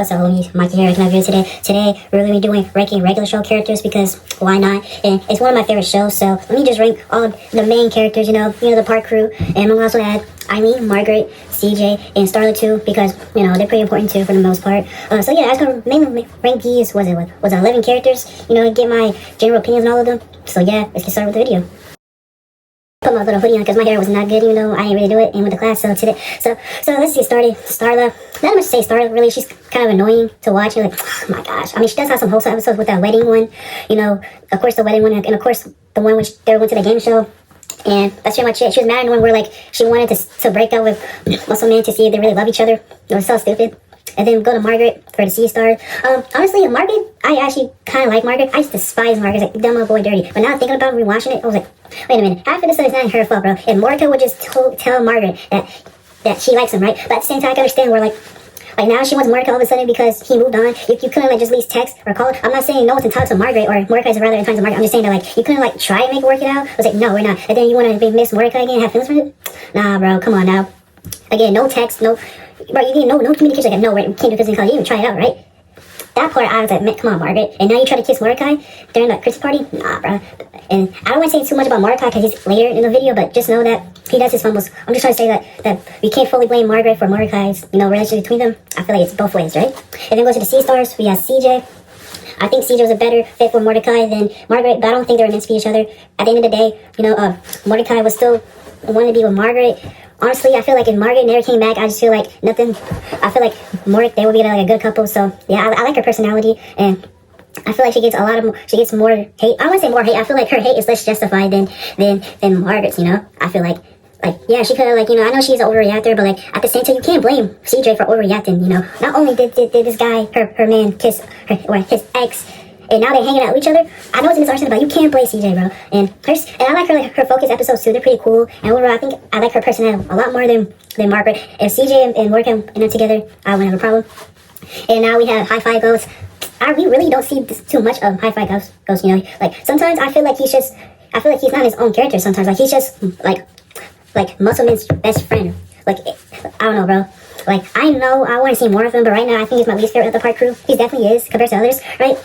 What's up, homies? Mikey here, making a video today. Today, we're going to be doing ranking regular show characters because why not? And it's one of my favorite shows, so let me just rank all the main characters, the park crew. And I'm going to also add Eileen, Margaret, CJ, and Starla too because, they're pretty important too for the most part. So yeah, I was going to mainly rank these, was it 11 characters? Get my general opinions on all of them. So yeah, let's get started with the video. Put my little hoodie on because my hair was not good, even though I didn't really do it in with the class. So let's get started. Starla, not much to say. Starla, really, she's kind of annoying to watch. You're like, oh my gosh. I mean, she does have some wholesome episodes with that wedding one. Of course the wedding one, and of course the one which they went to the game show. And that's pretty much it. She was mad in one where she wanted to break up with Muscle Man to see if they really love each other. It was so stupid. And then go to Margaret for the C-star. Honestly, Margaret, I actually kind of like Margaret. I used to despise Margaret. It's like, dumb little boy dirty. But now thinking about rewatching it, I was like, wait a minute. Half of this stuff is not her fault, bro. And Mordecai would just tell Margaret that she likes him, right? But at the same time, I can understand where, now she wants Mordecai all of a sudden because he moved on. You couldn't, just at least text or call. I'm not saying no one's in talks with Margaret or Mordecai's rather in talks with Margaret. I'm just saying that, you couldn't, try and make it work it out. I was like, no, we're not. And then you want to miss Mordecai again and have feelings for him? Nah, bro, come on now. Again, no text, no... Bro, you didn't know, no communication. No, we can't do this in college. You even try it out, right? That part, I was like, man, come on, Margaret. And now you try to kiss Mordecai during the Christmas party? Nah, bro. And I don't want to say too much about Mordecai because he's later in the video, but just know that he does his fumbles. I'm just trying to say that we can't fully blame Margaret for Mordecai's, relationship between them. I feel like it's both ways, right? And then go to the C-stars. We have CJ. I think CJ was a better fit for Mordecai than Margaret, but I don't think they were meant to be each other. At the end of the day, Mordecai was still wanting to be with Margaret. Honestly, I feel like if Margaret never came back, I just feel like nothing. I feel like they would be a good couple. So yeah, I like her personality, and I feel like she gets more hate. I don't want to say more hate. I feel like her hate is less justified than Margaret's. I feel like yeah, she could have I know she's an overreactor, but at the same time, you can't blame CJ for overreacting. Not only did this guy, her man, kiss his ex. And now they're hanging out with each other. I know it's a misunderstanding, but you can't play CJ, bro. And I like her focus episodes too. They're pretty cool. And overall, I think I like her personality a lot more than Margaret. If CJ and Mordecai end up together, I wouldn't have a problem. And now we have High Five Ghost. We really don't see too much of High Five Ghost. Sometimes I feel like he's not his own character. Sometimes he's just like Muscleman's best friend. I don't know, bro. I know I want to see more of him, but right now I think he's my least favorite of the park crew. He definitely is compared to others, right?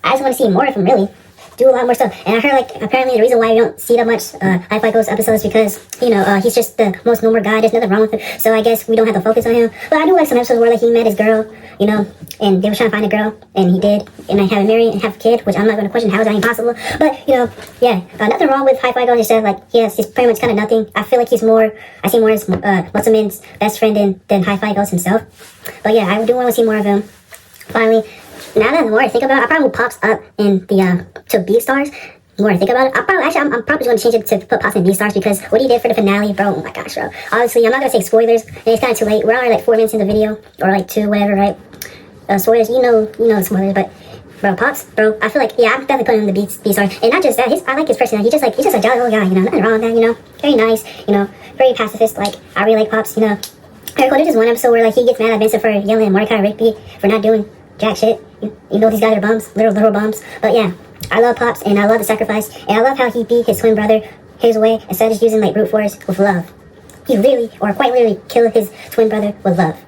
I just want to see more of him, really. Do a lot more stuff. And I heard, apparently the reason why we don't see that much High Five Ghost episodes is because, he's just the most normal guy. There's nothing wrong with him. So I guess we don't have to focus on him. But I do like some episodes where, he met his girl, and they were trying to find a girl, and he did. And I have him married and have a kid, which I'm not going to question. How is that impossible? But, yeah. Nothing wrong with High Five Ghost. He said, he's pretty much kind of nothing. I feel like I see more as Muscleman's best friend than High Five Ghost himself. But yeah, I do want to see more of him. Finally, now that the more I think about it, I probably pops up in the to B stars. The more I think about it, I'm probably going to change it to put Pops in B stars because what he did for the finale, bro. Oh my gosh, bro. Obviously, I'm not gonna say spoilers, and it's kind of too late. We're already 4 minutes in the video, or 2, whatever, right? Spoilers, you know the spoilers, but bro, Pops, bro. I feel like I'm definitely putting him in the B stars, and not just that. I like his personality. He's just a jolly little guy. Nothing wrong with that. Very nice. Very pacifist. I really like Pops. Very cool. There's just one episode where he gets mad at Vincent for yelling at Mordecai and Rigby for not doing jack shit. These guys are bums, little bums. But yeah, I love Pops and I love the sacrifice, and I love how he beat his twin brother his way instead of just using brute force with love. He quite literally killed his twin brother with love.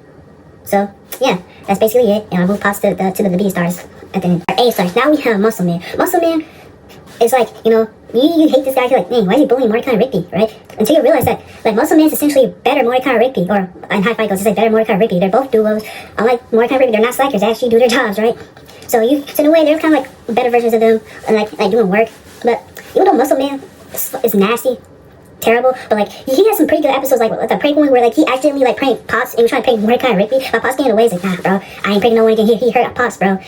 So yeah, that's basically it. And I move Pops to the B stars at the end. A stars. Now we have Muscle Man. Muscle Man is you hate this guy. You're like, man, why is he bullying Mordecai and Rigby, right? Until you realize that Muscle Man's essentially better Mordecai and Rigby, or in High Five Ghost, it's better Mordecai and Rigby. They're both duos. Unlike Mordecai and Rigby, they're not slackers. They actually do their jobs, right? So in a way, they're kind of better versions of them, and doing work. But even though Muscle Man is nasty, terrible, but he has some pretty good episodes, the prank one where he accidentally pranked Pops and was trying to prank Mordecai and Rigby, but Pops getting away. He's like, nah, bro, I ain't pranking no one again. He hurt Pops, bro.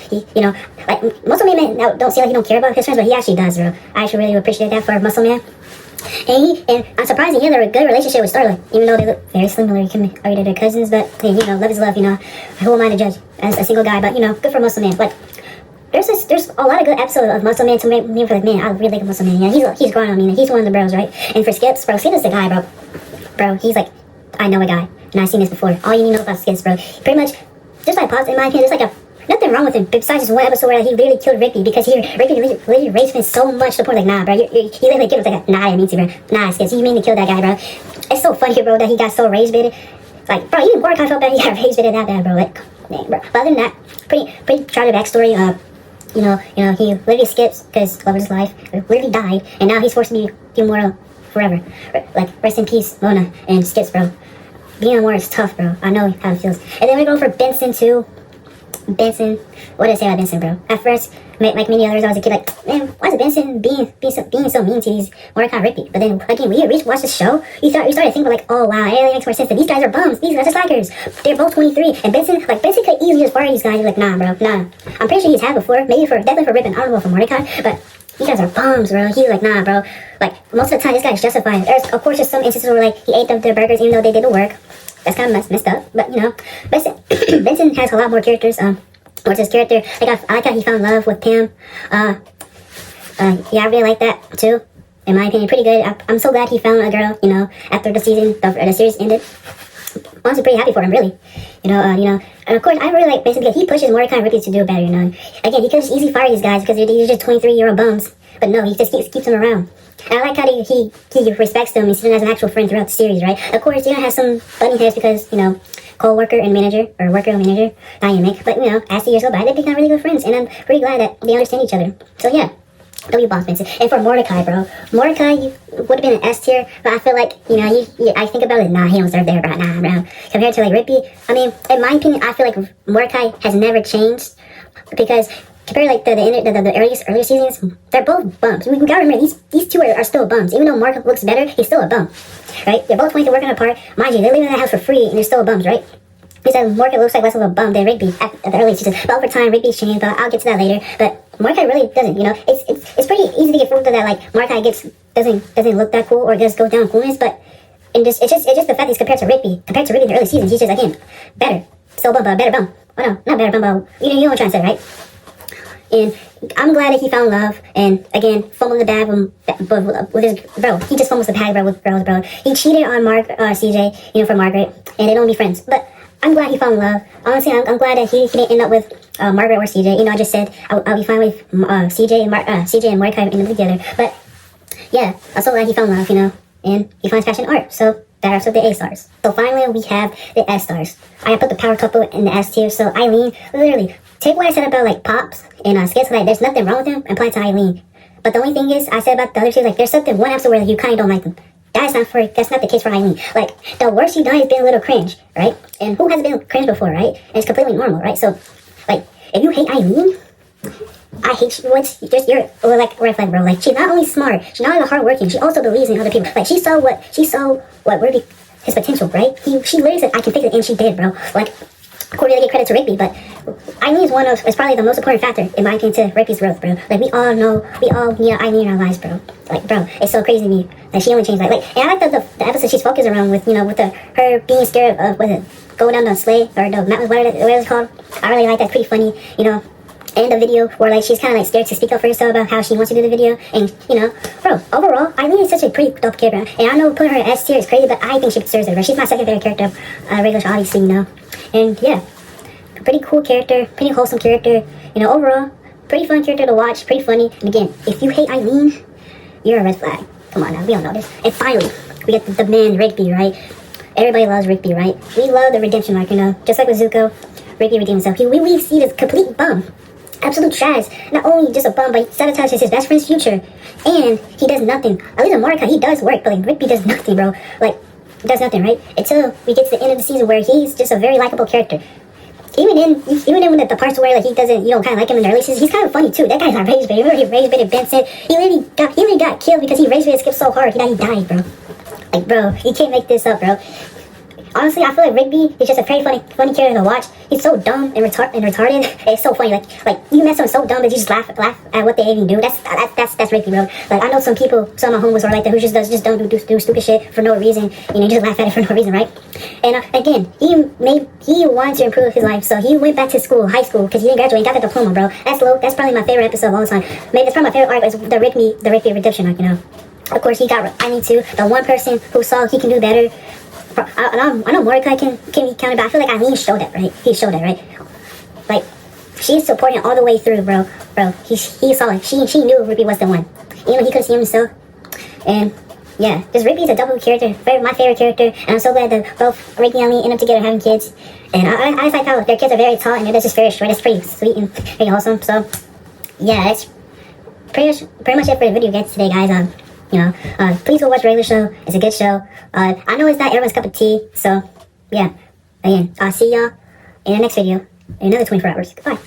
Muscle Man now don't seem like he don't care about his friends, but he actually does, bro. I actually really appreciate that for Muscle Man. And I'm surprised he had a good relationship with Starla, even though they look very similar. They're cousins, but hey, love is love. Who am I to judge as a single guy? But good for Muscle Man. There's a lot of good episodes of Muscle Man to make me feel like, man, I really like Muscle Man. He's growing on me. He's one of the bros, right? And for Skips, bro, Skips is the guy, bro. Bro, he's I know a guy, and I've seen this before. All you need to know about Skips, bro. Pretty much, just Pops, in my opinion, there's nothing wrong with him besides this one episode where he literally killed Rigby because Rigby literally raised him so much to the point nah, bro, he literally killed him. Nah, I didn't mean to, bro. Nah, Skips, you mean to kill that guy, bro. It's so funny, bro, that he got so rage baited. Bro, even Mordecai felt bad he got rage baited that bad, bro. Dang, bro. But other than that, pretty tragic backstory. He literally skips because love of his life, literally died, and now he's forced to be immortal forever. Like, rest in peace, Mona and Skips, bro. Being immortal is tough, bro. I know how it feels. And then we go for Benson too. Benson, what did I say about Benson, bro? At first, like many others, I was a kid like, man, why is Benson being so mean to these Mordecai and Rigby? But then again, we watched the show, you started to think like, oh wow, it makes more sense that these guys are bums, these guys are slackers. They're both 23, and Benson could easily just fire these guys. He's like, nah, bro, nah. I'm pretty sure he's had before, definitely for Ribbon, I don't know for Mordecai, but these guys are bums, bro. He's like, nah, bro. Like, most of the time, this guy's justified. Of course, there's some instances where like he ate their burgers even though they did the work. That's kind of messed up, but Benson has a lot more characters. What's his character? I like how he found love with Pam. Yeah, I really like that too. In my opinion, pretty good. I'm so glad he found a girl. After the series ended. Honestly, pretty happy for him, really. And of course, I really like Benson because he pushes Mordecai and Ripley to do better. Again, he could just easily fire these guys because they're just 23-year-old bums. But no, he just keeps them around. And I like how he respects them and sees them as an actual friend throughout the series, right? Of course, you're gonna have some butting heads because co-worker and manager, or worker and manager dynamic. But as the years go by, they become really good friends, and I'm pretty glad that they understand each other. So yeah, W boss Benson. And for Mordecai, bro, Mordecai would have been an S tier, but I feel like I think about it, nah, he don't deserve there, bro, nah, bro. Compared to like Rippy, I mean, in my opinion, I feel like Mordecai has never changed because compared to the earlier seasons, they're both bums. We gotta remember these two are still bums. Even though Mark looks better, he's still a bum, right? They're both 20 working apart. Mind you, they're living in that house for free, and they're still bums, right? Because Morgan looks like less of a bum than Rigby at the early seasons. But over time, Rigby's changed, but I'll get to that later. But Mordecai really doesn't, It's pretty easy to get fooled that, like, Mordecai doesn't look that cool or just goes down coolness, but it's just the fact that he's compared to Rigby. Compared to Rigby in the early seasons, he's just, again, better. Still bum, but better bum. Oh, no, not better bum, but you know what I'm trying to say, right? And I'm glad that he found love, and again, fumbling the bag with his bro. He just fumbles the bag, bro, with girls, bro. He cheated on CJ, for Margaret, and they don't be friends. But I'm glad he found love. Honestly, I'm glad that he didn't end up with Margaret or CJ. I just said I'll be fine with CJ and Mordecai ending up together. But yeah, I'm so glad he found love, and he finds passion in art. So that's what the A stars. So finally, we have the S stars. I put the power couple in the S tier. So Eileen, literally, take what I said about like Pops and Skits, like there's nothing wrong with them, and apply it to Eileen. But the only thing is, I said about the other two, like there's one episode where you kind of don't like them. That's not the case for Eileen. Like, the worst you've done is been a little cringe, right? And who hasn't been cringe before, right? And it's completely normal, right? So, like, if you hate Eileen, I hate you. You're like red flag, bro. Like, she's not only smart, she's not only hardworking, she also believes in other people. Like, she saw what would be his potential, right? She literally said, I can fix it, and she did, bro. Like, of course, we get credit to Rigby, but Eileen is probably the most important factor in my opinion to Rigby's growth, bro. Like, we all need Eileen in our lives, bro. Like, bro, it's so crazy to me that she only changed like, and I like the episode she's focused around with, her being scared of going down the sleigh or the mountains, whatever it's called. I really like that. Pretty funny, and the video where like she's kind of like scared to speak up for herself about how she wants to do the video, and bro, overall Eileen is such a pretty dope character, and I know putting her in S tier is crazy, but I think she deserves it, bro. She's my second favorite character of regular show, obviously, and yeah, pretty cool character, pretty wholesome character, overall pretty fun character to watch, pretty funny. And again, if you hate Eileen, you're a red flag. Come on now, we all know this. And finally, we get the man Rigby, right? Everybody loves Rigby, right? We love the redemption arc, just like with Zuko, Rigby redeemed himself. We see this complete bum. Absolute trash. Not only just a bum, but he sabotages his best friend's future. And he does nothing. At least in Mordecai, he does work, but like Rigby does nothing, bro. Like, does nothing, right? Until we get to the end of the season where he's just a very likable character. Even in the parts where like he doesn't, kind of like him in the early seasons, he's kind of funny too. That guy's not rage bait. Remember he rage baited Benson? He literally got killed because he rage baited Skip so hard. He died, bro. Like, bro, you can't make this up, bro. Honestly, I feel like Rigby is just a very funny character to watch. He's so dumb and retarded. It's so funny. Like you met someone so dumb that you just laugh at what they even do. That's Rigby, bro. Like, I know some of my homies are like that, who just don't do stupid shit for no reason. Just laugh at it for no reason, right? And again, he wanted to improve his life, so he went back to school, high school, because he didn't graduate and got the diploma, bro. That's probably my favorite episode of all time. Maybe that's probably my favorite arc is the Rigby redemption arc. Of course, he got Eileen too, the one person who saw he can do better. I know Mordecai can be counted, but I feel like Eileen showed that, right? He showed that, right? Like, she's supporting all the way through, bro. He saw it. She knew Rigby was the one. He couldn't see himself. And yeah, just Rigby is a double character, my favorite character, and I'm so glad that both Ricky and Emily end up together having kids. And I like how their kids are very tall and they're just very short. It's pretty sweet and pretty wholesome. So yeah, that's pretty much it for the video guys today, guys. Please go watch the regular show. It's a good show. I know it's not everyone's cup of tea, so yeah. Again, I'll see y'all in the next video in another 24 hours. Goodbye.